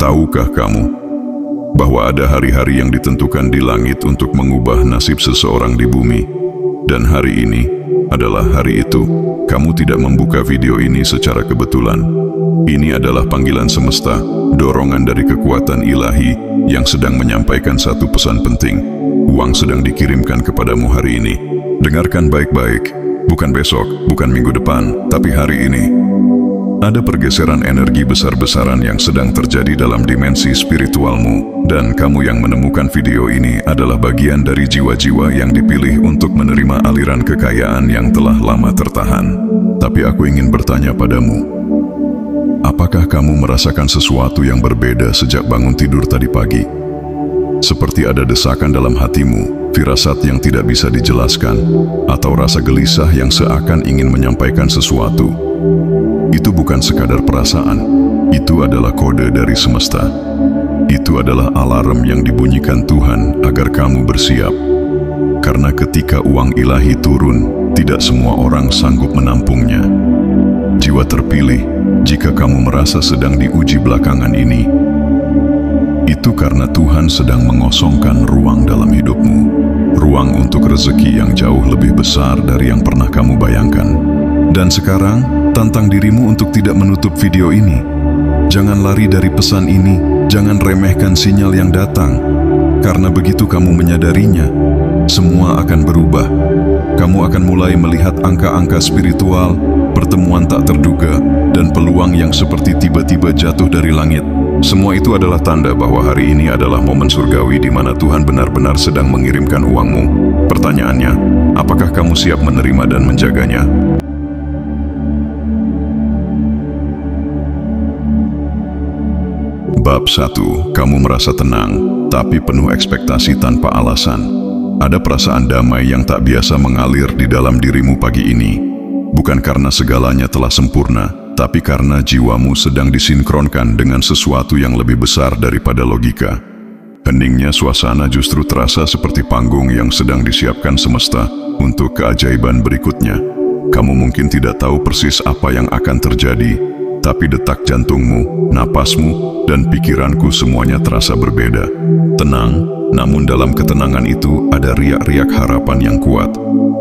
Tahukah kamu bahwa ada hari-hari yang ditentukan di langit untuk mengubah nasib seseorang di bumi? Dan hari ini adalah hari itu. Kamu tidak membuka video ini secara kebetulan. Ini adalah panggilan semesta, dorongan dari kekuatan ilahi yang sedang menyampaikan satu pesan penting. Uang sedang dikirimkan kepadamu hari ini. Dengarkan baik-baik, bukan besok, bukan minggu depan, tapi hari ini. Ada pergeseran energi besar-besaran yang sedang terjadi dalam dimensi spiritualmu, dan kamu yang menemukan video ini adalah bagian dari jiwa-jiwa yang dipilih untuk menerima aliran kekayaan yang telah lama tertahan. Tapi aku ingin bertanya padamu, apakah kamu merasakan sesuatu yang berbeda sejak bangun tidur tadi pagi? Seperti ada desakan dalam hatimu, firasat yang tidak bisa dijelaskan, atau rasa gelisah yang seakan ingin menyampaikan sesuatu. Itu bukan sekadar perasaan, itu adalah kode dari semesta. Itu adalah alarm yang dibunyikan Tuhan agar kamu bersiap. Karena ketika uang ilahi turun, tidak semua orang sanggup menampungnya. Jiwa terpilih, jika kamu merasa sedang diuji belakangan ini, itu karena Tuhan sedang mengosongkan ruang dalam hidupmu. Ruang untuk rezeki yang jauh lebih besar dari yang pernah kamu bayangkan. Dan sekarang, tantang dirimu untuk tidak menutup video ini. Jangan lari dari pesan ini, jangan remehkan sinyal yang datang. Karena begitu kamu menyadarinya, semua akan berubah. Kamu akan mulai melihat angka-angka spiritual, pertemuan tak terduga, dan peluang yang seperti tiba-tiba jatuh dari langit. Semua itu adalah tanda bahwa hari ini adalah momen surgawi di mana Tuhan benar-benar sedang mengirimkan uangmu. Pertanyaannya, apakah kamu siap menerima dan menjaganya? Bab 1. Kamu merasa tenang, tapi penuh ekspektasi tanpa alasan. Ada perasaan damai yang tak biasa mengalir di dalam dirimu pagi ini. Bukan karena segalanya telah sempurna, tapi karena jiwamu sedang disinkronkan dengan sesuatu yang lebih besar daripada logika. Heningnya suasana justru terasa seperti panggung yang sedang disiapkan semesta untuk keajaiban berikutnya. Kamu mungkin tidak tahu persis apa yang akan terjadi, tapi detak jantungmu, napasmu, dan pikiranku semuanya terasa berbeda. Tenang, namun dalam ketenangan itu ada riak-riak harapan yang kuat.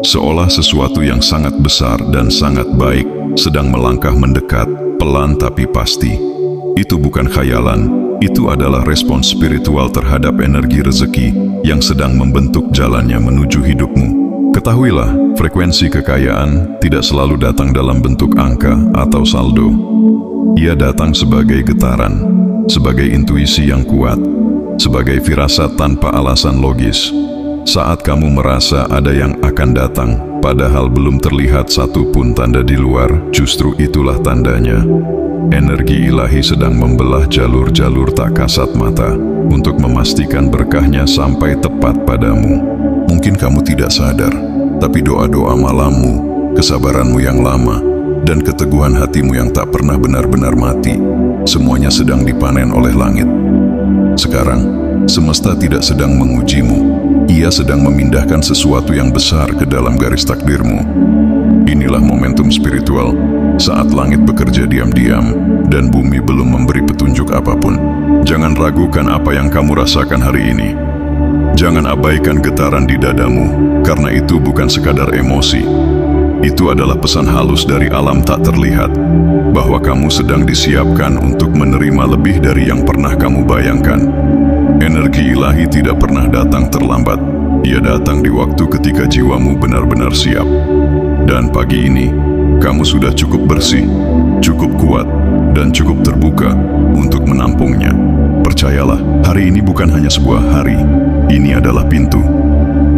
Seolah sesuatu yang sangat besar dan sangat baik sedang melangkah mendekat, pelan tapi pasti. Itu bukan khayalan, itu adalah respons spiritual terhadap energi rezeki yang sedang membentuk jalannya menuju hidupmu. Ketahuilah, frekuensi kekayaan tidak selalu datang dalam bentuk angka atau saldo. Ia datang sebagai getaran, sebagai intuisi yang kuat, sebagai firasat tanpa alasan logis. Saat kamu merasa ada yang akan datang, padahal belum terlihat satupun tanda di luar, justru itulah tandanya. Energi ilahi sedang membelah jalur-jalur tak kasat mata untuk memastikan berkahnya sampai tepat padamu. Mungkin kamu tidak sadar, tapi doa-doa malammu, kesabaranmu yang lama, dan keteguhan hatimu yang tak pernah benar-benar mati, semuanya sedang dipanen oleh langit. Sekarang, semesta tidak sedang mengujimu. Ia sedang memindahkan sesuatu yang besar ke dalam garis takdirmu. Inilah momentum spiritual, saat langit bekerja diam-diam, dan bumi belum memberi petunjuk apapun. Jangan ragukan apa yang kamu rasakan hari ini. Jangan abaikan getaran di dadamu, karena itu bukan sekadar emosi. Itu adalah pesan halus dari alam tak terlihat, bahwa kamu sedang disiapkan untuk menerima lebih dari yang pernah kamu bayangkan. Energi ilahi tidak pernah datang terlambat. Ia datang di waktu ketika jiwamu benar-benar siap. Dan pagi ini, kamu sudah cukup bersih, cukup kuat, dan cukup terbuka untuk menampungnya. Percayalah, hari ini bukan hanya sebuah hari, ini adalah pintu.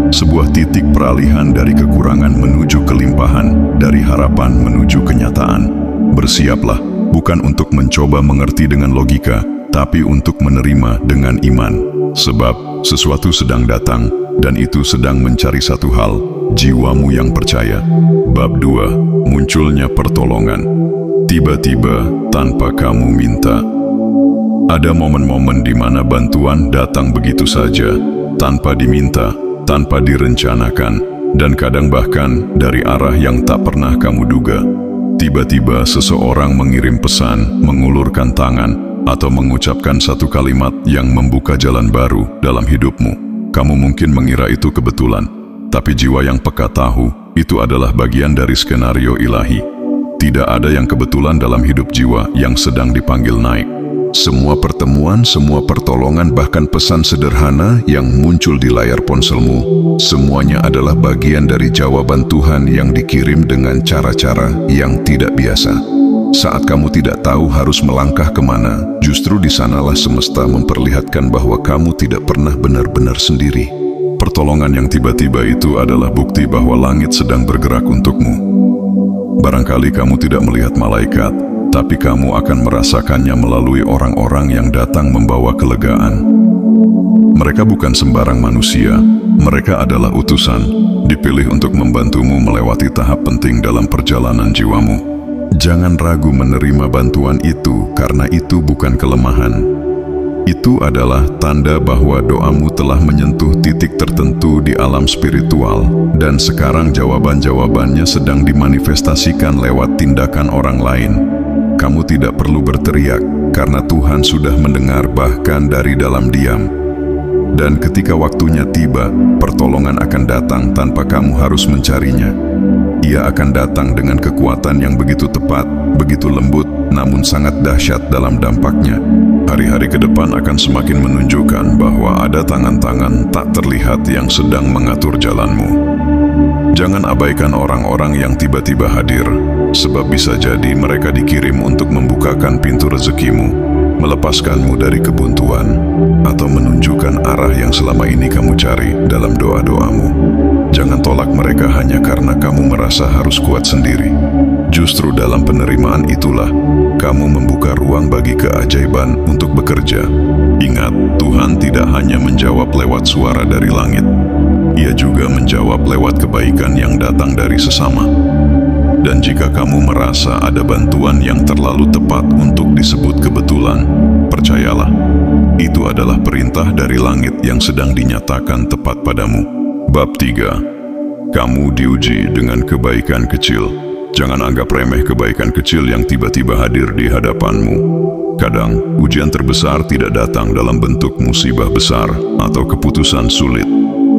Sebuah titik peralihan dari kekurangan menuju kelimpahan, dari harapan menuju kenyataan. Bersiaplah, bukan untuk mencoba mengerti dengan logika, tapi untuk menerima dengan iman. Sebab sesuatu sedang datang, dan itu sedang mencari satu hal, jiwamu yang percaya. Bab 2. Munculnya pertolongan. Tiba-tiba, tanpa kamu minta. Ada momen-momen di mana bantuan datang begitu saja, tanpa diminta, tanpa direncanakan, dan kadang bahkan dari arah yang tak pernah kamu duga. Tiba-tiba seseorang mengirim pesan, mengulurkan tangan, atau mengucapkan satu kalimat yang membuka jalan baru dalam hidupmu. Kamu mungkin mengira itu kebetulan, tapi jiwa yang peka tahu itu adalah bagian dari skenario ilahi. Tidak ada yang kebetulan dalam hidup jiwa yang sedang dipanggil naik. Semua pertemuan, semua pertolongan, bahkan pesan sederhana yang muncul di layar ponselmu, semuanya adalah bagian dari jawaban Tuhan yang dikirim dengan cara-cara yang tidak biasa. Saat kamu tidak tahu harus melangkah kemana, justru di sanalah semesta memperlihatkan bahwa kamu tidak pernah benar-benar sendiri. Pertolongan yang tiba-tiba itu adalah bukti bahwa langit sedang bergerak untukmu. Barangkali kamu tidak melihat malaikat, tapi kamu akan merasakannya melalui orang-orang yang datang membawa kelegaan. Mereka bukan sembarang manusia, mereka adalah utusan, dipilih untuk membantumu melewati tahap penting dalam perjalanan jiwamu. Jangan ragu menerima bantuan itu, karena itu bukan kelemahan. Itu adalah tanda bahwa doamu telah menyentuh titik tertentu di alam spiritual, dan sekarang jawaban-jawabannya sedang dimanifestasikan lewat tindakan orang lain. Kamu tidak perlu berteriak, karena Tuhan sudah mendengar bahkan dari dalam diam. Dan ketika waktunya tiba, pertolongan akan datang tanpa kamu harus mencarinya. Ia akan datang dengan kekuatan yang begitu tepat, begitu lembut, namun sangat dahsyat dalam dampaknya. Hari-hari ke depan akan semakin menunjukkan bahwa ada tangan-tangan tak terlihat yang sedang mengatur jalanmu. Jangan abaikan orang-orang yang tiba-tiba hadir, sebab bisa jadi mereka dikirim untuk membukakan pintu rezekimu, melepaskanmu dari kebuntuan, atau menunjukkan arah yang selama ini kamu cari dalam doa-doamu. Jangan tolak mereka hanya karena kamu merasa harus kuat sendiri. Justru dalam penerimaan itulah, kamu membuka ruang bagi keajaiban untuk bekerja. Ingat, Tuhan tidak hanya menjawab lewat suara dari langit. Ia juga menjawab lewat kebaikan yang datang dari sesama. Dan jika kamu merasa ada bantuan yang terlalu tepat untuk disebut kebetulan, percayalah, itu adalah perintah dari langit yang sedang dinyatakan tepat padamu. Bab 3. Kamu diuji dengan kebaikan kecil. Jangan anggap remeh kebaikan kecil yang tiba-tiba hadir di hadapanmu. Kadang, ujian terbesar tidak datang dalam bentuk musibah besar atau keputusan sulit,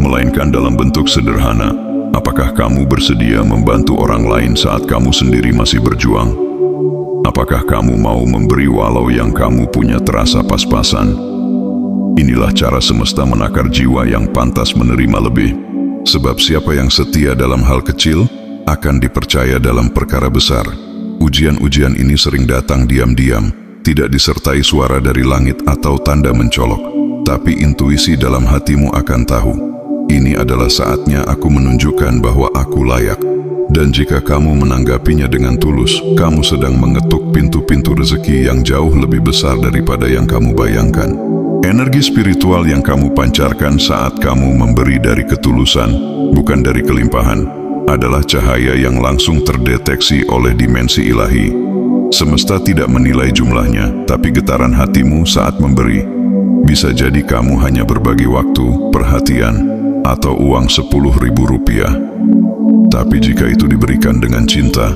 melainkan dalam bentuk sederhana. Apakah kamu bersedia membantu orang lain saat kamu sendiri masih berjuang? Apakah kamu mau memberi walau yang kamu punya terasa pas-pasan? Inilah cara semesta menakar jiwa yang pantas menerima lebih. Sebab siapa yang setia dalam hal kecil akan dipercaya dalam perkara besar. Ujian-ujian ini sering datang diam-diam, tidak disertai suara dari langit atau tanda mencolok, tapi intuisi dalam hatimu akan tahu. Ini adalah saatnya aku menunjukkan bahwa aku layak. Dan jika kamu menanggapinya dengan tulus, kamu sedang mengetuk pintu-pintu rezeki yang jauh lebih besar daripada yang kamu bayangkan. Energi spiritual yang kamu pancarkan saat kamu memberi dari ketulusan, bukan dari kelimpahan, adalah cahaya yang langsung terdeteksi oleh dimensi ilahi. Semesta tidak menilai jumlahnya, tapi getaran hatimu saat memberi. Bisa jadi kamu hanya berbagi waktu, perhatian, atau uang Rp10.000. Tapi jika itu diberikan dengan cinta,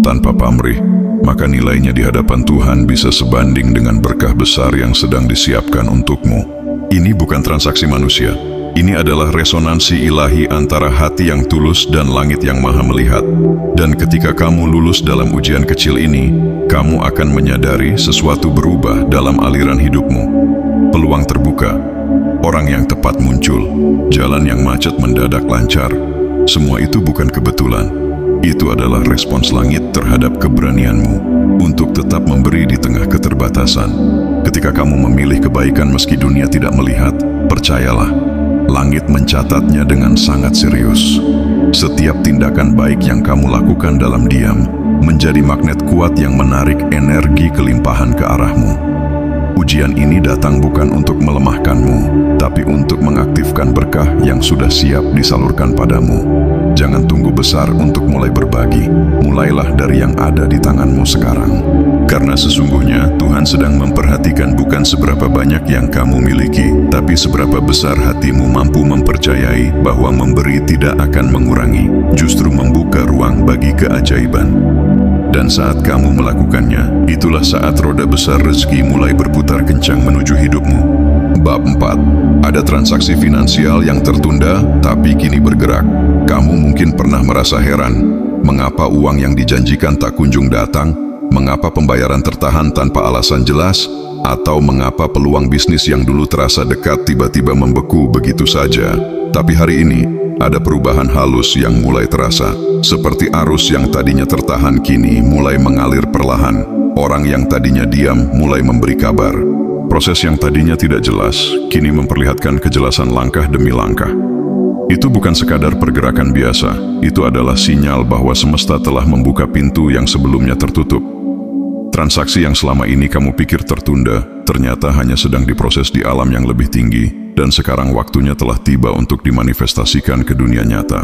tanpa pamrih, maka nilainya di hadapan Tuhan bisa sebanding dengan berkah besar yang sedang disiapkan untukmu. Ini bukan transaksi manusia. Ini adalah resonansi ilahi antara hati yang tulus dan langit yang maha melihat. Dan ketika kamu lulus dalam ujian kecil ini, kamu akan menyadari sesuatu berubah dalam aliran hidupmu. Peluang terbuka, orang yang tepat muncul, jalan yang macet mendadak lancar. Semua itu bukan kebetulan. Itu adalah respons langit terhadap keberanianmu untuk tetap memberi di tengah keterbatasan. Ketika kamu memilih kebaikan meski dunia tidak melihat, percayalah, langit mencatatnya dengan sangat serius. Setiap tindakan baik yang kamu lakukan dalam diam menjadi magnet kuat yang menarik energi kelimpahan ke arahmu. Ujian ini datang bukan untuk melemahkanmu, tapi untuk mengaktifkan berkah yang sudah siap disalurkan padamu. Jangan tunggu besar untuk mulai berbagi. Mulailah dari yang ada di tanganmu sekarang. Karena sesungguhnya Tuhan sedang memperhatikan bukan seberapa banyak yang kamu miliki, tapi seberapa besar hatimu mampu mempercayai bahwa memberi tidak akan mengurangi, justru membuka ruang bagi keajaiban. Dan saat kamu melakukannya, itulah saat roda besar rezeki mulai berputar kencang menuju hidupmu. Bab 4. Ada transaksi finansial yang tertunda, tapi kini bergerak. Kamu mungkin pernah merasa heran, mengapa uang yang dijanjikan tak kunjung datang, mengapa pembayaran tertahan tanpa alasan jelas, atau mengapa peluang bisnis yang dulu terasa dekat tiba-tiba membeku begitu saja. Tapi hari ini, ada perubahan halus yang mulai terasa. Seperti arus yang tadinya tertahan kini mulai mengalir perlahan. Orang yang tadinya diam mulai memberi kabar. Proses yang tadinya tidak jelas, kini memperlihatkan kejelasan langkah demi langkah. Itu bukan sekadar pergerakan biasa, itu adalah sinyal bahwa semesta telah membuka pintu yang sebelumnya tertutup. Transaksi yang selama ini kamu pikir tertunda, ternyata hanya sedang diproses di alam yang lebih tinggi, dan sekarang waktunya telah tiba untuk dimanifestasikan ke dunia nyata.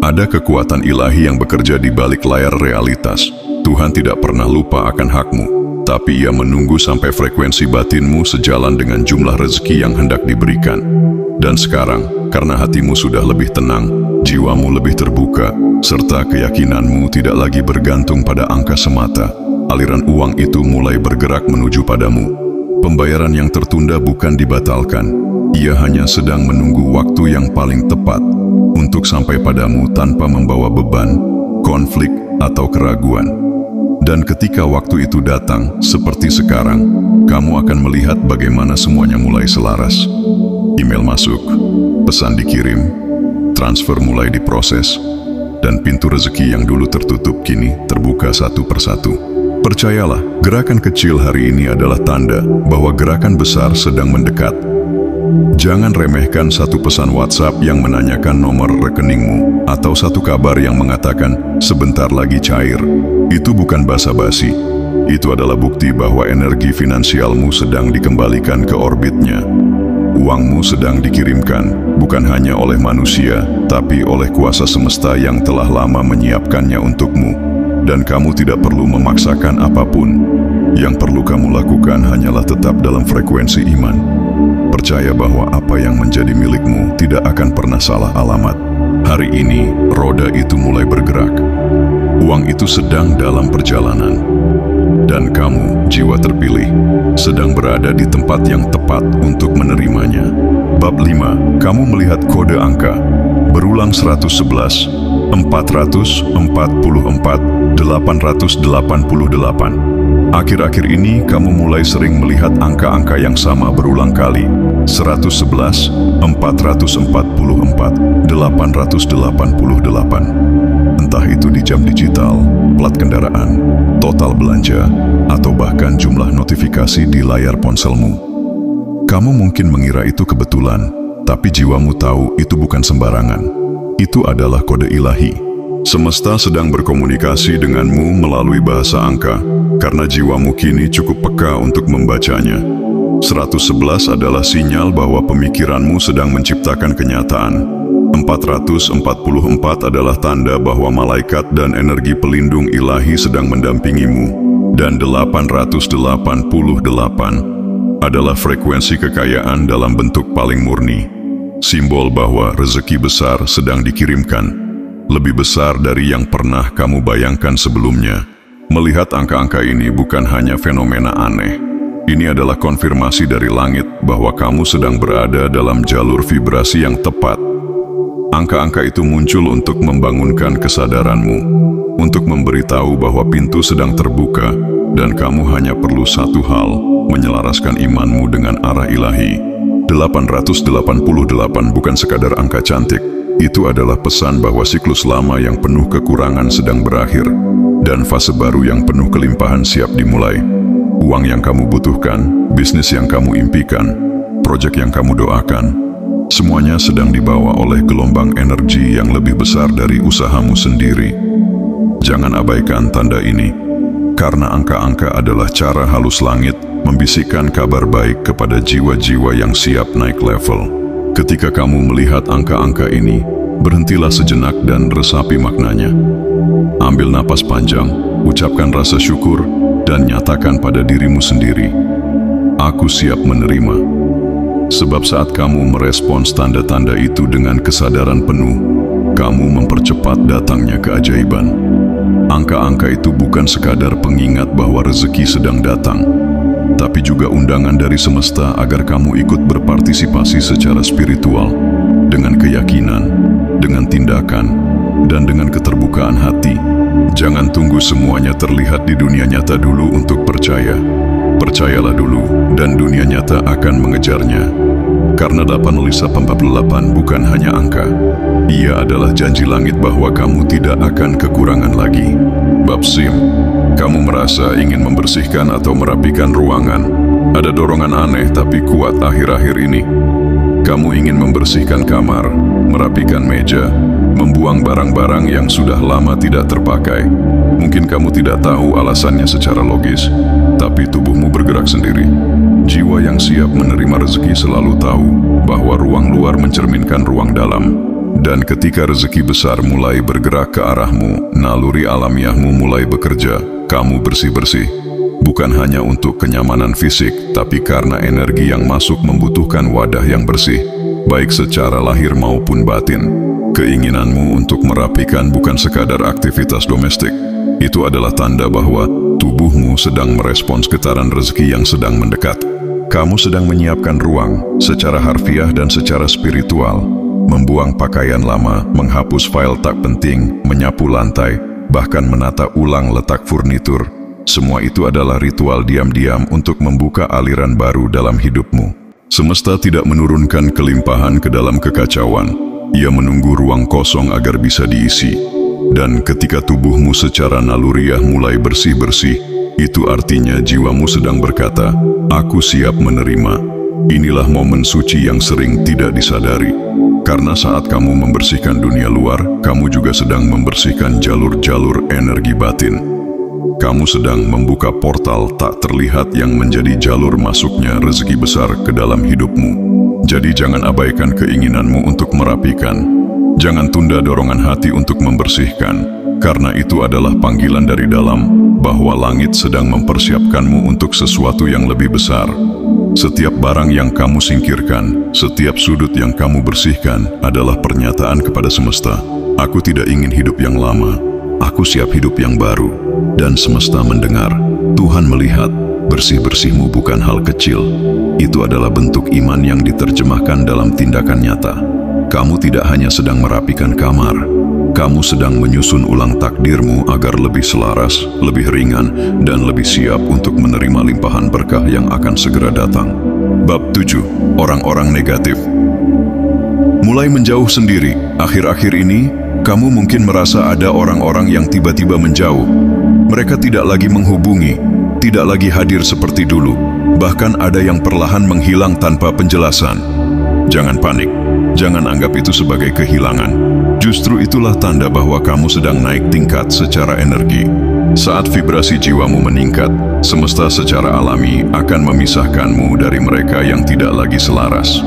Ada kekuatan ilahi yang bekerja di balik layar realitas. Tuhan tidak pernah lupa akan hakmu, tapi Ia menunggu sampai frekuensi batinmu sejalan dengan jumlah rezeki yang hendak diberikan. Dan sekarang, karena hatimu sudah lebih tenang, jiwamu lebih terbuka, serta keyakinanmu tidak lagi bergantung pada angka semata, aliran uang itu mulai bergerak menuju padamu. Pembayaran yang tertunda bukan dibatalkan, ia hanya sedang menunggu waktu yang paling tepat untuk sampai padamu tanpa membawa beban, konflik, atau keraguan. Dan ketika waktu itu datang, seperti sekarang, kamu akan melihat bagaimana semuanya mulai selaras. Email masuk, pesan dikirim, transfer mulai diproses, dan pintu rezeki yang dulu tertutup kini terbuka satu persatu. Percayalah, gerakan kecil hari ini adalah tanda bahwa gerakan besar sedang mendekat. Jangan remehkan satu pesan WhatsApp yang menanyakan nomor rekeningmu, atau satu kabar yang mengatakan sebentar lagi cair. Itu bukan basa-basi. Itu adalah bukti bahwa energi finansialmu sedang dikembalikan ke orbitnya. Uangmu sedang dikirimkan, bukan hanya oleh manusia, tapi oleh kuasa semesta yang telah lama menyiapkannya untukmu. Dan kamu tidak perlu memaksakan apapun. Yang perlu kamu lakukan hanyalah tetap dalam frekuensi iman. Percaya bahwa apa yang menjadi milikmu tidak akan pernah salah alamat. Hari ini, roda itu mulai bergerak. Uang itu sedang dalam perjalanan. Dan kamu, jiwa terpilih, sedang berada di tempat yang tepat untuk menerimanya. Bab 5. Kamu melihat kode angka. Berulang 111, 444, 888. Akhir-akhir ini kamu mulai sering melihat angka-angka yang sama berulang kali. 111, 444, 888. Entah itu di jam digital, plat kendaraan, total belanja, atau bahkan jumlah notifikasi di layar ponselmu. Kamu mungkin mengira itu kebetulan, tapi jiwamu tahu itu bukan sembarangan. Itu adalah kode ilahi. Semesta sedang berkomunikasi denganmu melalui bahasa angka, karena jiwamu kini cukup peka untuk membacanya. 111 adalah sinyal bahwa pemikiranmu sedang menciptakan kenyataan. 444 adalah tanda bahwa malaikat dan energi pelindung ilahi sedang mendampingimu. Dan 888 adalah frekuensi kekayaan dalam bentuk paling murni. Simbol bahwa rezeki besar sedang dikirimkan. Lebih besar dari yang pernah kamu bayangkan sebelumnya. Melihat angka-angka ini bukan hanya fenomena aneh. Ini adalah konfirmasi dari langit bahwa kamu sedang berada dalam jalur vibrasi yang tepat. Angka-angka itu muncul untuk membangunkan kesadaranmu, untuk memberitahu bahwa pintu sedang terbuka, dan kamu hanya perlu satu hal, menyelaraskan imanmu dengan arah ilahi. 888 bukan sekadar angka cantik. Itu adalah pesan bahwa siklus lama yang penuh kekurangan sedang berakhir, dan fase baru yang penuh kelimpahan siap dimulai. Uang yang kamu butuhkan, bisnis yang kamu impikan, proyek yang kamu doakan, semuanya sedang dibawa oleh gelombang energi yang lebih besar dari usahamu sendiri. Jangan abaikan tanda ini, karena angka-angka adalah cara halus langit membisikkan kabar baik kepada jiwa-jiwa yang siap naik level. Ketika kamu melihat angka-angka ini, berhentilah sejenak dan resapi maknanya. Ambil napas panjang, ucapkan rasa syukur, dan nyatakan pada dirimu sendiri, aku siap menerima. Sebab saat kamu merespons tanda-tanda itu dengan kesadaran penuh, kamu mempercepat datangnya keajaiban. Angka-angka itu bukan sekadar pengingat bahwa rezeki sedang datang, tapi juga undangan dari semesta agar kamu ikut berpartisipasi secara spiritual, dengan keyakinan, dengan tindakan, dan dengan keterbukaan hati. Jangan tunggu semuanya terlihat di dunia nyata dulu untuk percaya. Percayalah dulu, dan dunia nyata akan mengejarnya. Karena 8:48 bukan hanya angka. Ia adalah janji langit bahwa kamu tidak akan kekurangan lagi. Bab SIM, kamu merasa ingin membersihkan atau merapikan ruangan. Ada dorongan aneh tapi kuat akhir-akhir ini. Kamu ingin membersihkan kamar, merapikan meja, membuang barang-barang yang sudah lama tidak terpakai. Mungkin kamu tidak tahu alasannya secara logis, tapi tubuhmu bergerak sendiri. Jiwa yang siap menerima rezeki selalu tahu bahwa ruang luar mencerminkan ruang dalam. Dan ketika rezeki besar mulai bergerak ke arahmu, naluri alamiahmu mulai bekerja, kamu bersih-bersih. Bukan hanya untuk kenyamanan fisik, tapi karena energi yang masuk membutuhkan wadah yang bersih, baik secara lahir maupun batin. Keinginanmu untuk merapikan bukan sekadar aktivitas domestik. Itu adalah tanda bahwa tubuhmu sedang merespons getaran rezeki yang sedang mendekat. Kamu sedang menyiapkan ruang secara harfiah dan secara spiritual, membuang pakaian lama, menghapus file tak penting, menyapu lantai, bahkan menata ulang letak furnitur. Semua itu adalah ritual diam-diam untuk membuka aliran baru dalam hidupmu. Semesta tidak menurunkan kelimpahan ke dalam kekacauan. Ia menunggu ruang kosong agar bisa diisi. Dan ketika tubuhmu secara naluriah mulai bersih-bersih, itu artinya jiwamu sedang berkata, "Aku siap menerima." Inilah momen suci yang sering tidak disadari. Karena saat kamu membersihkan dunia luar, kamu juga sedang membersihkan jalur-jalur energi batin. Kamu sedang membuka portal tak terlihat yang menjadi jalur masuknya rezeki besar ke dalam hidupmu. Jadi jangan abaikan keinginanmu untuk merapikan. Jangan tunda dorongan hati untuk membersihkan, karena itu adalah panggilan dari dalam, bahwa langit sedang mempersiapkanmu untuk sesuatu yang lebih besar. Setiap barang yang kamu singkirkan, setiap sudut yang kamu bersihkan adalah pernyataan kepada semesta, "Aku tidak ingin hidup yang lama, aku siap hidup yang baru." Dan semesta mendengar, Tuhan melihat, bersih-bersihmu bukan hal kecil. Itu adalah bentuk iman yang diterjemahkan dalam tindakan nyata. Kamu tidak hanya sedang merapikan kamar, kamu sedang menyusun ulang takdirmu agar lebih selaras, lebih ringan, dan lebih siap untuk menerima limpahan berkah yang akan segera datang. Bab 7. Orang-orang negatif. Mulai menjauh sendiri. Akhir-akhir ini, kamu mungkin merasa ada orang-orang yang tiba-tiba menjauh. Mereka tidak lagi menghubungi, tidak lagi hadir seperti dulu. Bahkan ada yang perlahan menghilang tanpa penjelasan. Jangan panik. Jangan anggap itu sebagai kehilangan. Justru itulah tanda bahwa kamu sedang naik tingkat secara energi. Saat vibrasi jiwamu meningkat, semesta secara alami akan memisahkanmu dari mereka yang tidak lagi selaras.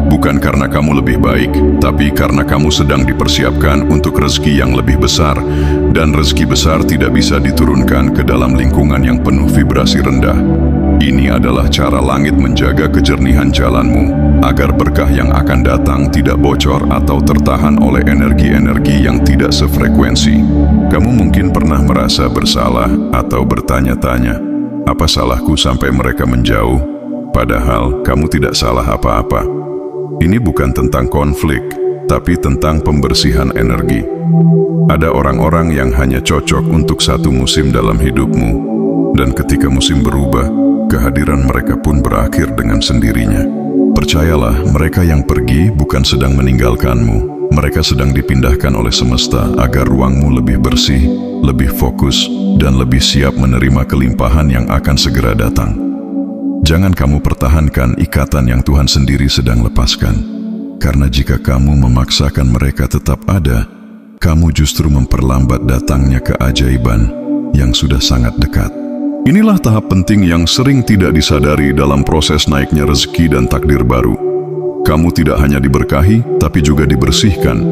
Bukan karena kamu lebih baik, tapi karena kamu sedang dipersiapkan untuk rezeki yang lebih besar. Dan rezeki besar tidak bisa diturunkan ke dalam lingkungan yang penuh vibrasi rendah. Ini adalah cara langit menjaga kejernihan jalanmu, agar berkah yang akan datang tidak bocor atau tertahan oleh energi-energi yang tidak sefrekuensi. Kamu mungkin pernah merasa bersalah atau bertanya-tanya, apa salahku sampai mereka menjauh? Padahal kamu tidak salah apa-apa. Ini bukan tentang konflik, tapi tentang pembersihan energi. Ada orang-orang yang hanya cocok untuk satu musim dalam hidupmu, dan ketika musim berubah, kehadiran mereka pun berakhir dengan sendirinya. Percayalah, mereka yang pergi bukan sedang meninggalkanmu. Mereka sedang dipindahkan oleh semesta agar ruangmu lebih bersih, lebih fokus, dan lebih siap menerima kelimpahan yang akan segera datang. Jangan kamu pertahankan ikatan yang Tuhan sendiri sedang lepaskan. Karena jika kamu memaksakan mereka tetap ada, kamu justru memperlambat datangnya keajaiban yang sudah sangat dekat. Inilah tahap penting yang sering tidak disadari dalam proses naiknya rezeki dan takdir baru. Kamu tidak hanya diberkahi, tapi juga dibersihkan.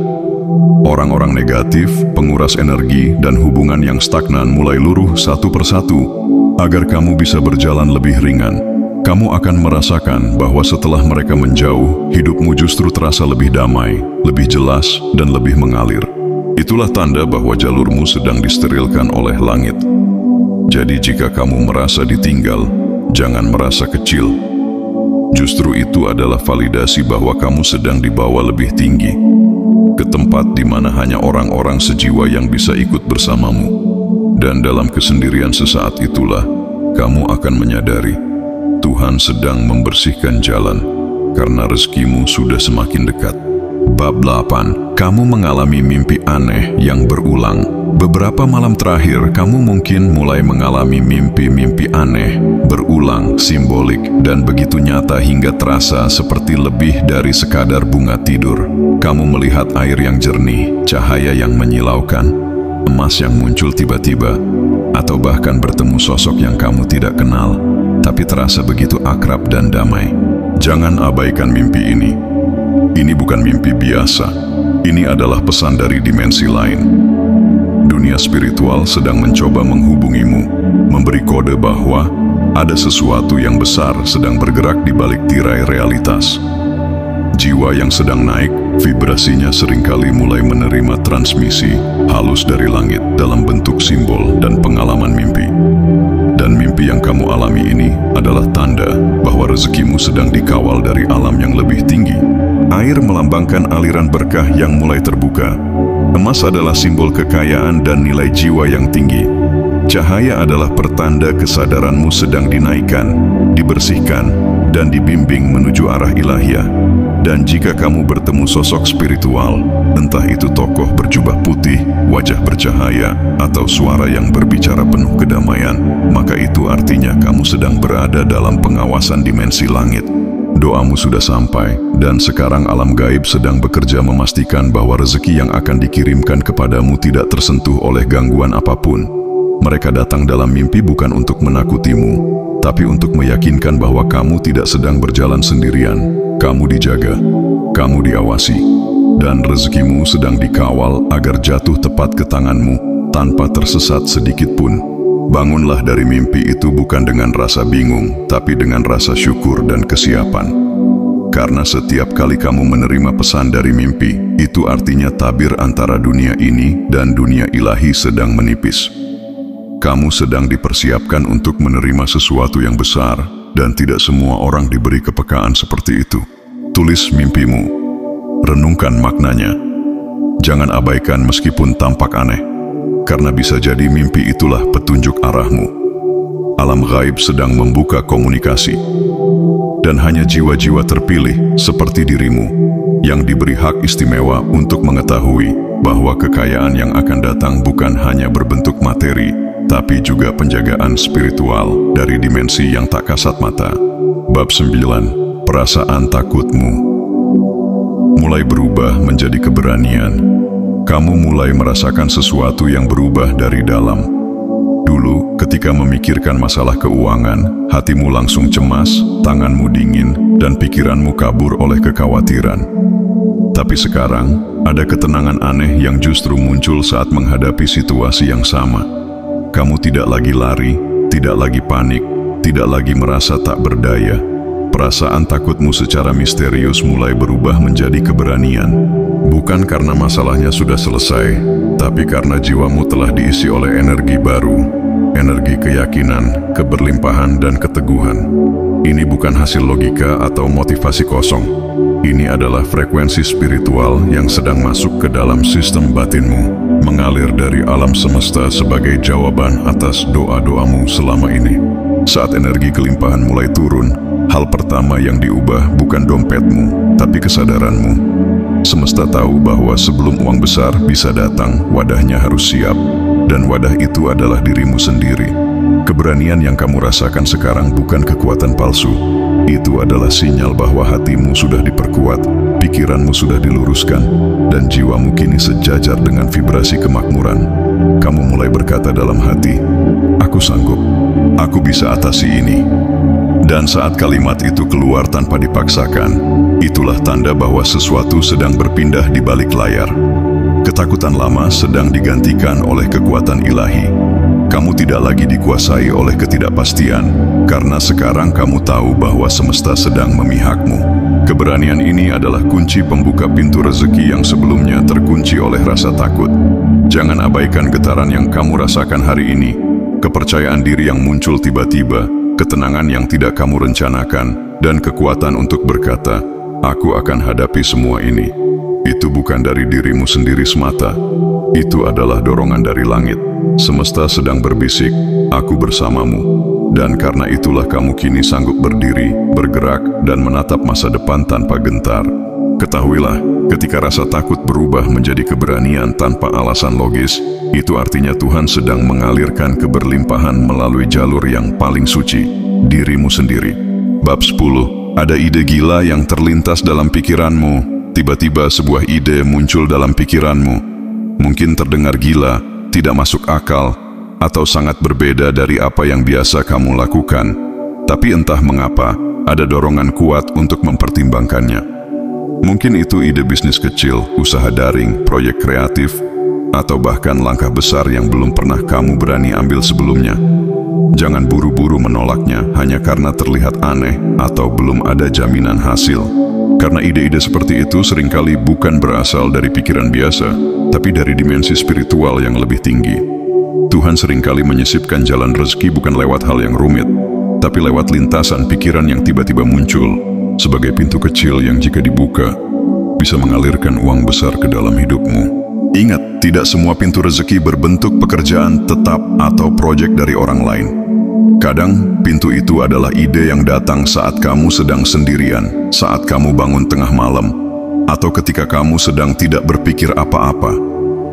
Orang-orang negatif, penguras energi, dan hubungan yang stagnan mulai luruh satu persatu, agar kamu bisa berjalan lebih ringan. kamu akan merasakan bahwa setelah mereka menjauh, hidupmu justru terasa lebih damai, lebih jelas, dan lebih mengalir. Itulah tanda bahwa jalurmu sedang disterilkan oleh langit. Jadi jika kamu merasa ditinggal, jangan merasa kecil. Justru itu adalah validasi bahwa kamu sedang dibawa lebih tinggi, ke tempat di mana hanya orang-orang sejiwa yang bisa ikut bersamamu. Dan dalam kesendirian sesaat itulah, kamu akan menyadari Tuhan sedang membersihkan jalan karena rezekimu sudah semakin dekat. Bab 8. Kamu mengalami mimpi aneh yang berulang. Beberapa malam terakhir, kamu mungkin mulai mengalami mimpi-mimpi aneh, berulang, simbolik, dan begitu nyata hingga terasa seperti lebih dari sekadar bunga tidur. Kamu melihat air yang jernih, cahaya yang menyilaukan, emas yang muncul tiba-tiba, atau bahkan bertemu sosok yang kamu tidak kenal, tapi terasa begitu akrab dan damai. Jangan abaikan mimpi ini. Ini bukan mimpi biasa. Ini adalah pesan dari dimensi lain. Dunia spiritual sedang mencoba menghubungimu, memberi kode bahwa ada sesuatu yang besar sedang bergerak di balik tirai realitas. Jiwa yang sedang naik, vibrasinya seringkali mulai menerima transmisi halus dari langit dalam bentuk simbol dan pengalaman mimpi. Dan mimpi yang kamu alami ini adalah tanda bahwa rezekimu sedang dikawal dari alam yang lebih tinggi. Air melambangkan aliran berkah yang mulai terbuka. Emas adalah simbol kekayaan dan nilai jiwa yang tinggi. Cahaya adalah pertanda kesadaranmu sedang dinaikkan, dibersihkan, dan dibimbing menuju arah ilahiyah. Dan jika kamu bertemu sosok spiritual, entah itu tokoh berjubah putih, wajah bercahaya, atau suara yang berbicara penuh kedamaian, maka itu artinya kamu sedang berada dalam pengawasan dimensi langit. Doamu sudah sampai, dan sekarang alam gaib sedang bekerja memastikan bahwa rezeki yang akan dikirimkan kepadamu tidak tersentuh oleh gangguan apapun. Mereka datang dalam mimpi bukan untuk menakutimu, tapi untuk meyakinkan bahwa kamu tidak sedang berjalan sendirian. Kamu dijaga, kamu diawasi, dan rezekimu sedang dikawal agar jatuh tepat ke tanganmu tanpa tersesat sedikit pun. Bangunlah dari mimpi itu bukan dengan rasa bingung, tapi dengan rasa syukur dan kesiapan. Karena setiap kali kamu menerima pesan dari mimpi, itu artinya tabir antara dunia ini dan dunia ilahi sedang menipis. Kamu sedang dipersiapkan untuk menerima sesuatu yang besar, dan tidak semua orang diberi kepekaan seperti itu. Tulis mimpimu, renungkan maknanya. Jangan abaikan meskipun tampak aneh, karena bisa jadi mimpi itulah petunjuk arahmu. Alam gaib sedang membuka komunikasi, dan hanya jiwa-jiwa terpilih seperti dirimu yang diberi hak istimewa untuk mengetahui bahwa kekayaan yang akan datang bukan hanya berbentuk materi, tapi juga penjagaan spiritual dari dimensi yang tak kasat mata. Bab 9. Perasaan takutmu mulai berubah menjadi keberanian. Kamu mulai merasakan sesuatu yang berubah dari dalam. Dulu, ketika memikirkan masalah keuangan, hatimu langsung cemas, tanganmu dingin, dan pikiranmu kabur oleh kekhawatiran. Tapi sekarang, ada ketenangan aneh yang justru muncul saat menghadapi situasi yang sama. Kamu tidak lagi lari, tidak lagi panik, tidak lagi merasa tak berdaya. Perasaan takutmu secara misterius mulai berubah menjadi keberanian. Bukan karena masalahnya sudah selesai, tapi karena jiwamu telah diisi oleh energi baru, energi keyakinan, keberlimpahan, dan keteguhan. Ini bukan hasil logika atau motivasi kosong. Ini adalah frekuensi spiritual yang sedang masuk ke dalam sistem batinmu, mengalir dari alam semesta sebagai jawaban atas doa-doamu selama ini. Saat energi kelimpahan mulai turun, hal pertama yang diubah bukan dompetmu, tapi kesadaranmu. Semesta tahu bahwa sebelum uang besar bisa datang, wadahnya harus siap, dan wadah itu adalah dirimu sendiri. Keberanian yang kamu rasakan sekarang bukan kekuatan palsu. Itu adalah sinyal bahwa hatimu sudah diperkuat, pikiranmu sudah diluruskan, dan jiwamu kini sejajar dengan vibrasi kemakmuran. Kamu mulai berkata dalam hati, "Aku sanggup, aku bisa atasi ini." Dan saat kalimat itu keluar tanpa dipaksakan, itulah tanda bahwa sesuatu sedang berpindah di balik layar. Ketakutan lama sedang digantikan oleh kekuatan ilahi. Kamu tidak lagi dikuasai oleh ketidakpastian, karena sekarang kamu tahu bahwa semesta sedang memihakmu. Keberanian ini adalah kunci pembuka pintu rezeki yang sebelumnya terkunci oleh rasa takut. Jangan abaikan getaran yang kamu rasakan hari ini, kepercayaan diri yang muncul tiba-tiba, ketenangan yang tidak kamu rencanakan, dan kekuatan untuk berkata, "Aku akan hadapi semua ini." Itu bukan dari dirimu sendiri semata. Itu adalah dorongan dari langit. Semesta sedang berbisik, "Aku bersamamu." Dan karena itulah kamu kini sanggup berdiri, bergerak, dan menatap masa depan tanpa gentar. Ketahuilah, ketika rasa takut berubah menjadi keberanian tanpa alasan logis, itu artinya Tuhan sedang mengalirkan keberlimpahan melalui jalur yang paling suci, dirimu sendiri. Bab 10. Ada ide gila yang terlintas dalam pikiranmu. Tiba-tiba sebuah ide muncul dalam pikiranmu. Mungkin terdengar gila, tidak masuk akal, atau sangat berbeda dari apa yang biasa kamu lakukan. Tapi entah mengapa, ada dorongan kuat untuk mempertimbangkannya. Mungkin itu ide bisnis kecil, usaha daring, proyek kreatif, atau bahkan langkah besar yang belum pernah kamu berani ambil sebelumnya. Jangan buru-buru menolaknya hanya karena terlihat aneh atau belum ada jaminan hasil. Karena ide-ide seperti itu seringkali bukan berasal dari pikiran biasa, tapi dari dimensi spiritual yang lebih tinggi. Tuhan seringkali menyisipkan jalan rezeki bukan lewat hal yang rumit, tapi lewat lintasan pikiran yang tiba-tiba muncul, sebagai pintu kecil yang jika dibuka, bisa mengalirkan uang besar ke dalam hidupmu. Ingat, tidak semua pintu rezeki berbentuk pekerjaan tetap atau proyek dari orang lain. Kadang, pintu itu adalah ide yang datang saat kamu sedang sendirian, saat kamu bangun tengah malam, atau ketika kamu sedang tidak berpikir apa-apa.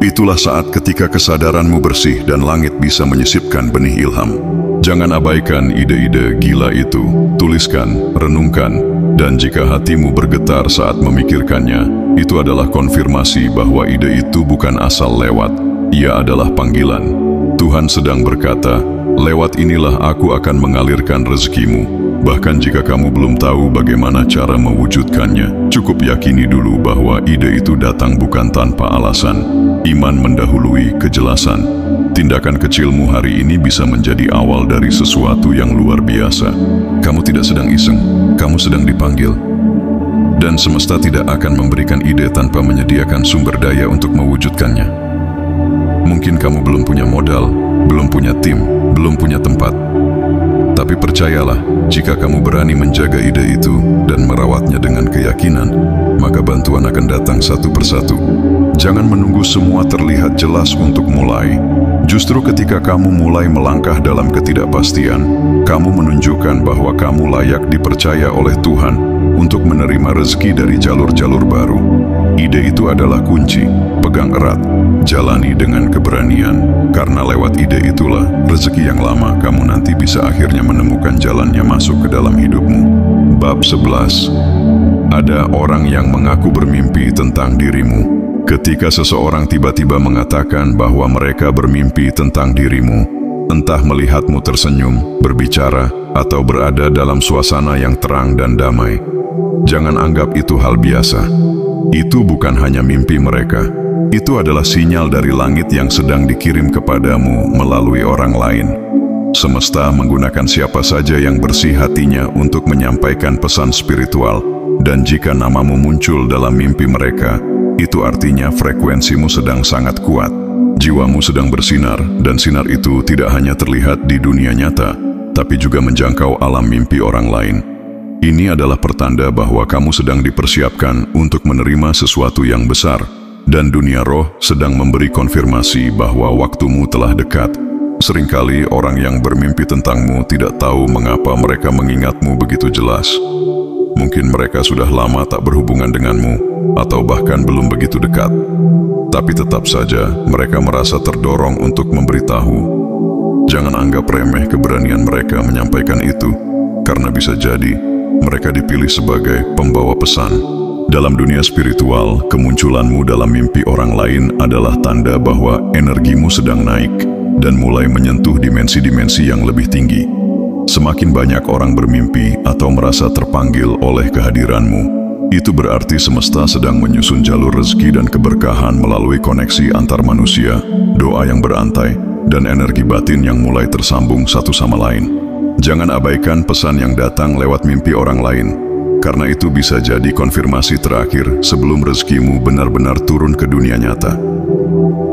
Itulah saat ketika kesadaranmu bersih dan langit bisa menyisipkan benih ilham. Jangan abaikan ide-ide gila itu. Tuliskan, renungkan, dan jika hatimu bergetar saat memikirkannya, itu adalah konfirmasi bahwa ide itu bukan asal lewat. Ia adalah panggilan. Tuhan sedang berkata, "Lewat inilah aku akan mengalirkan rezekimu." Bahkan jika kamu belum tahu bagaimana cara mewujudkannya, cukup yakini dulu bahwa ide itu datang bukan tanpa alasan. Iman mendahului kejelasan. Tindakan kecilmu hari ini bisa menjadi awal dari sesuatu yang luar biasa. Kamu tidak sedang iseng, kamu sedang dipanggil. Dan semesta tidak akan memberikan ide tanpa menyediakan sumber daya untuk mewujudkannya. Mungkin kamu belum punya modal, belum punya tim, belum punya tempat. Tapi percayalah, jika kamu berani menjaga ide itu dan merawatnya dengan keyakinan, maka bantuan akan datang satu persatu. Jangan menunggu semua terlihat jelas untuk mulai. Justru ketika kamu mulai melangkah dalam ketidakpastian, kamu menunjukkan bahwa kamu layak dipercaya oleh Tuhan untuk menerima rezeki dari jalur-jalur baru. Ide itu adalah kunci. Pegang erat, jalani dengan keberanian, karena lewat ide itulah rezeki yang lama kamu nanti bisa akhirnya menemukan jalannya masuk ke dalam hidupmu. Bab 11. Ada orang yang mengaku bermimpi tentang dirimu. Ketika seseorang tiba-tiba mengatakan bahwa mereka bermimpi tentang dirimu, entah melihatmu tersenyum, berbicara, atau berada dalam suasana yang terang dan damai, jangan anggap itu hal biasa. Itu bukan hanya mimpi mereka. Itu adalah sinyal dari langit yang sedang dikirim kepadamu melalui orang lain. Semesta menggunakan siapa saja yang bersih hatinya untuk menyampaikan pesan spiritual, dan jika namamu muncul dalam mimpi mereka, itu artinya frekuensimu sedang sangat kuat. Jiwamu sedang bersinar, dan sinar itu tidak hanya terlihat di dunia nyata, tapi juga menjangkau alam mimpi orang lain. Ini adalah pertanda bahwa kamu sedang dipersiapkan untuk menerima sesuatu yang besar, dan dunia roh sedang memberi konfirmasi bahwa waktumu telah dekat. Seringkali orang yang bermimpi tentangmu tidak tahu mengapa mereka mengingatmu begitu jelas. Mungkin mereka sudah lama tak berhubungan denganmu, atau bahkan belum begitu dekat. Tapi tetap saja mereka merasa terdorong untuk memberitahu. Jangan anggap remeh keberanian mereka menyampaikan itu, karena bisa jadi mereka dipilih sebagai pembawa pesan. Dalam dunia spiritual, kemunculanmu dalam mimpi orang lain adalah tanda bahwa energimu sedang naik dan mulai menyentuh dimensi-dimensi yang lebih tinggi. Semakin banyak orang bermimpi atau merasa terpanggil oleh kehadiranmu, itu berarti semesta sedang menyusun jalur rezeki dan keberkahan melalui koneksi antar manusia, doa yang berantai, dan energi batin yang mulai tersambung satu sama lain. Jangan abaikan pesan yang datang lewat mimpi orang lain, karena itu bisa jadi konfirmasi terakhir sebelum rezekimu benar-benar turun ke dunia nyata.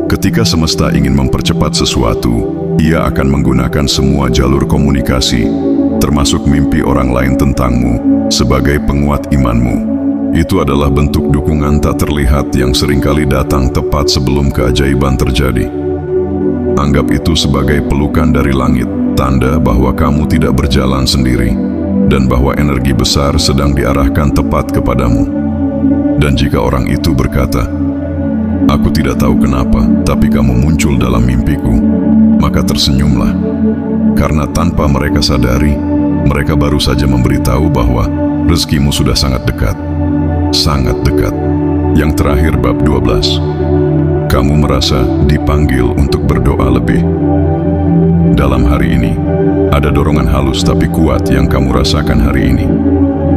Ketika semesta ingin mempercepat sesuatu, ia akan menggunakan semua jalur komunikasi, termasuk mimpi orang lain tentangmu, sebagai penguat imanmu. Itu adalah bentuk dukungan tak terlihat yang seringkali datang tepat sebelum keajaiban terjadi. Anggap itu sebagai pelukan dari langit, tanda bahwa kamu tidak berjalan sendiri, dan bahwa energi besar sedang diarahkan tepat kepadamu. Dan jika orang itu berkata, "Aku tidak tahu kenapa, tapi kamu muncul dalam mimpiku," maka tersenyumlah. Karena tanpa mereka sadari, mereka baru saja memberitahu bahwa rezekimu sudah sangat dekat. Sangat dekat. Yang terakhir bab 12. Kamu merasa dipanggil untuk berdoa lebih. Dalam hari ini, ada dorongan halus tapi kuat yang kamu rasakan hari ini.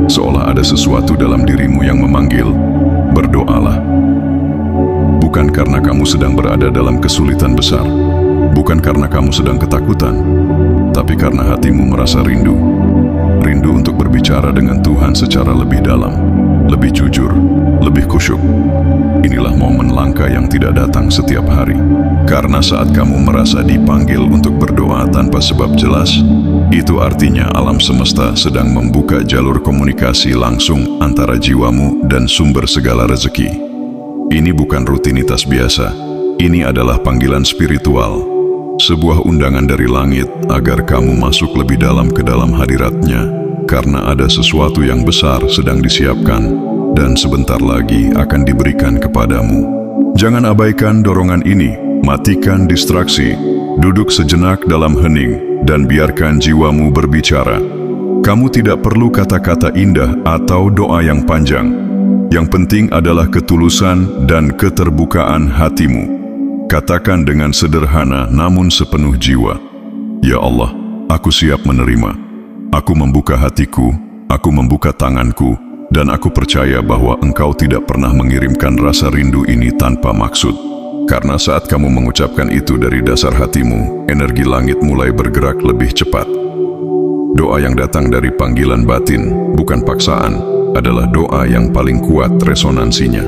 Seolah ada sesuatu dalam dirimu yang memanggil, berdoalah. Bukan karena kamu sedang berada dalam kesulitan besar, bukan karena kamu sedang ketakutan, tapi karena hatimu merasa rindu. Rindu untuk berbicara dengan Tuhan secara lebih dalam, lebih jujur, lebih khusyuk. Inilah momen langka yang tidak datang setiap hari. Karena saat kamu merasa dipanggil untuk berdoa tanpa sebab jelas, itu artinya alam semesta sedang membuka jalur komunikasi langsung antara jiwamu dan sumber segala rezeki. Ini bukan rutinitas biasa, ini adalah panggilan spiritual. Sebuah undangan dari langit agar kamu masuk lebih dalam ke dalam hadiratnya, karena ada sesuatu yang besar sedang disiapkan dan sebentar lagi akan diberikan kepadamu. Jangan abaikan dorongan ini, matikan distraksi, duduk sejenak dalam hening, dan biarkan jiwamu berbicara. Kamu tidak perlu kata-kata indah atau doa yang panjang. Yang penting adalah ketulusan dan keterbukaan hatimu. Katakan dengan sederhana namun sepenuh jiwa, "Ya Allah, aku siap menerima. Aku membuka hatiku, aku membuka tanganku, dan aku percaya bahwa Engkau tidak pernah mengirimkan rasa rindu ini tanpa maksud." Karena saat kamu mengucapkan itu dari dasar hatimu, energi langit mulai bergerak lebih cepat. Doa yang datang dari panggilan batin, bukan paksaan, adalah doa yang paling kuat resonansinya.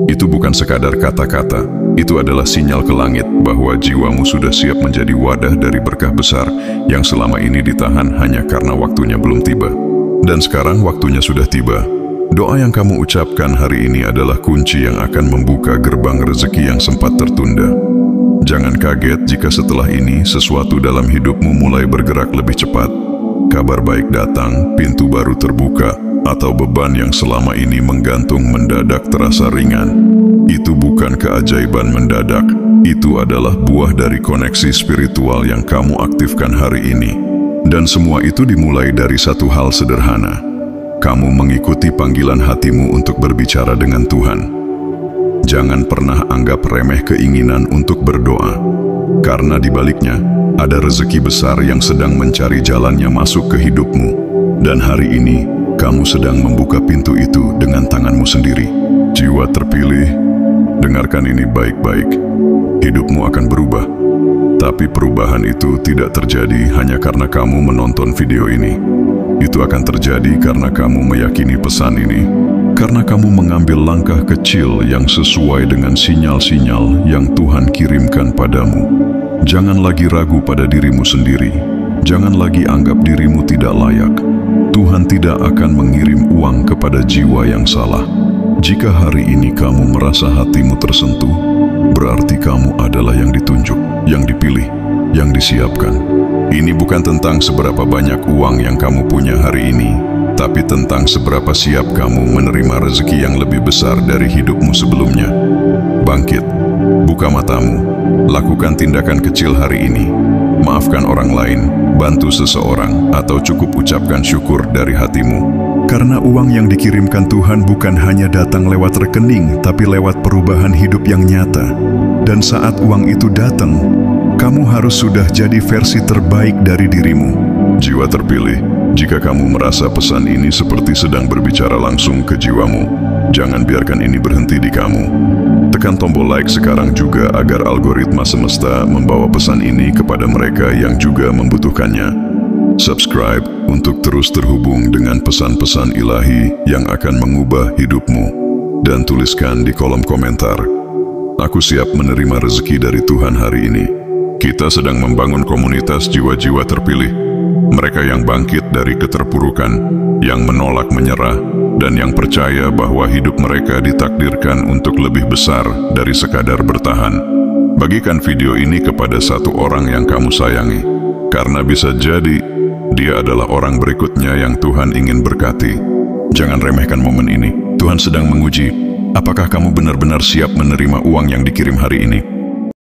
Itu bukan sekadar kata-kata, itu adalah sinyal ke langit bahwa jiwamu sudah siap menjadi wadah dari berkah besar yang selama ini ditahan hanya karena waktunya belum tiba. Dan sekarang waktunya sudah tiba. Doa yang kamu ucapkan hari ini adalah kunci yang akan membuka gerbang rezeki yang sempat tertunda. Jangan kaget jika setelah ini sesuatu dalam hidupmu mulai bergerak lebih cepat. Kabar baik datang, pintu baru terbuka, atau beban yang selama ini menggantung mendadak terasa ringan. Itu bukan keajaiban mendadak, itu adalah buah dari koneksi spiritual yang kamu aktifkan hari ini. Dan semua itu dimulai dari satu hal sederhana. Kamu mengikuti panggilan hatimu untuk berbicara dengan Tuhan. Jangan pernah anggap remeh keinginan untuk berdoa, karena di baliknya ada rezeki besar yang sedang mencari jalannya masuk ke hidupmu. Dan hari ini, kamu sedang membuka pintu itu dengan tanganmu sendiri. Jiwa terpilih, dengarkan ini baik-baik. Hidupmu akan berubah. Tapi perubahan itu tidak terjadi hanya karena kamu menonton video ini. Itu akan terjadi karena kamu meyakini pesan ini. Karena kamu mengambil langkah kecil yang sesuai dengan sinyal-sinyal yang Tuhan kirimkan padamu. Jangan lagi ragu pada dirimu sendiri. Jangan lagi anggap dirimu tidak layak. Tuhan tidak akan mengirim uang kepada jiwa yang salah. Jika hari ini kamu merasa hatimu tersentuh, berarti kamu adalah yang ditunjuk, yang dipilih, yang disiapkan. Ini bukan tentang seberapa banyak uang yang kamu punya hari ini, tapi tentang seberapa siap kamu menerima rezeki yang lebih besar dari hidupmu sebelumnya. Bangkit, buka matamu, lakukan tindakan kecil hari ini. Maafkan orang lain, bantu seseorang, atau cukup ucapkan syukur dari hatimu. Karena uang yang dikirimkan Tuhan bukan hanya datang lewat rekening, tapi lewat perubahan hidup yang nyata. Dan saat uang itu datang, kamu harus sudah jadi versi terbaik dari dirimu. Jiwa terpilih, jika kamu merasa pesan ini seperti sedang berbicara langsung ke jiwamu, jangan biarkan ini berhenti di kamu. Tekan tombol like sekarang juga agar algoritma semesta membawa pesan ini kepada mereka yang juga membutuhkannya. Subscribe untuk terus terhubung dengan pesan-pesan ilahi yang akan mengubah hidupmu. Dan tuliskan di kolom komentar, "Aku siap menerima rezeki dari Tuhan hari ini." Kita sedang membangun komunitas jiwa-jiwa terpilih. Mereka yang bangkit dari keterpurukan, yang menolak menyerah, dan yang percaya bahwa hidup mereka ditakdirkan untuk lebih besar dari sekadar bertahan. Bagikan video ini kepada satu orang yang kamu sayangi, karena bisa jadi dia adalah orang berikutnya yang Tuhan ingin berkati. Jangan remehkan momen ini. Tuhan sedang menguji, apakah kamu benar-benar siap menerima uang yang dikirim hari ini?